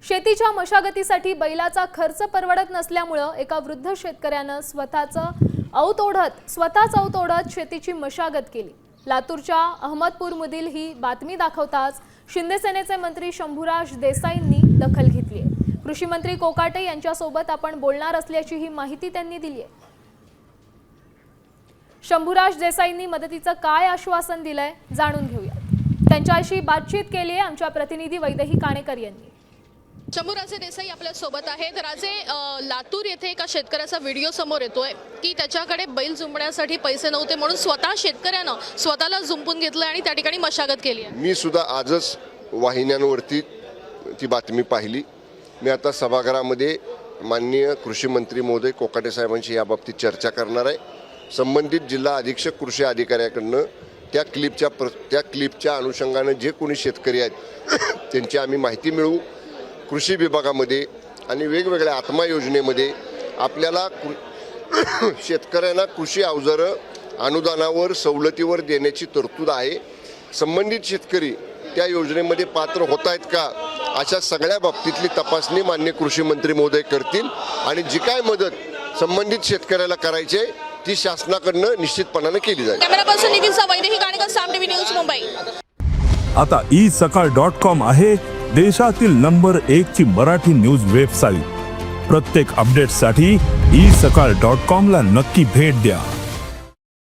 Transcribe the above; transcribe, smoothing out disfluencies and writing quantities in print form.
शेतीच्या मशागतीसाठी बैलाचा खर्च परवडत नसल्यामुळे एका वृद्ध शेतकऱ्यानं स्वतःच औत ओढत शेतीची मशागत केली। लातूरच्या अहमदपूरमधील ही बातमी दाखवताच शिंदे सेनेचे मंत्री शंभूराज देसाईंनी दखल घेतली आहे। कृषी मंत्री कोकाटे यांच्यासोबत आपण बोलणार असल्याची ही माहिती त्यांनी दिली आहे। शंभूराज देसाईंनी मदतीचं काय आश्वासन दिलंय जाणून घेऊया। त्यांच्याशी बातचीत केली आहे आमच्या प्रतिनिधी वैदेही काणेकर यांनी। शंभूराजे देसाई आपल्या सोबत आहेत। राजे, लातूर येथे एका शेतकऱ्याचा व्हिडिओ समोर येतोय की त्याच्याकडे बैल जुंपण्यासाठी पैसे नव्हते म्हणून स्वतः शेतकऱ्यानं स्वतःला जुंपून घेतलं आणि त्या ठिकाणी मशागत केली आहे। मी सुद्धा आजच वाहिन्यांवरती ती बातमी पाहिली। मी आता सभागृहामध्ये माननीय कृषी मंत्री महोदय कोकाटे साहेबांशी याबाबतीत चर्चा करणार आहे। संबंधित जिल्हा अधीक्षक कृषी अधिकाऱ्याकडनं त्या क्लिपच्या अनुषंगाने जे कोणी शेतकरी आहेत त्यांची आम्ही माहिती मिळवू। कृषी विभागामध्ये आणि वेगवेगळ्या आत्मा योजनेमध्ये आपल्याला शेतकऱ्यांना कृषी अवजारं अनुदानावर सवलतीवर देण्याची तरतूद आहे। संबंधित शेतकरी त्या योजनेमध्ये पात्र होत आहेत का अशा सगळ्या बाबतीतली तपासणी माननीय कृषी मंत्री महोदय करतील आणि जी काय मदत संबंधित शेतकऱ्याला करायची आहे ती शासनाकडनं निश्चितपणाने केली जाईल। कॅमेरापर्सन निखिल वैदेही काणेकर, साम टीव्ही न्यूज, मुंबई। आता isakal.com आहे देशातील नंबर 1 ची मराठी न्यूज वेबसाईट। प्रत्येक अपडेटसाठी isakal.com ला नक्की भेट द्या।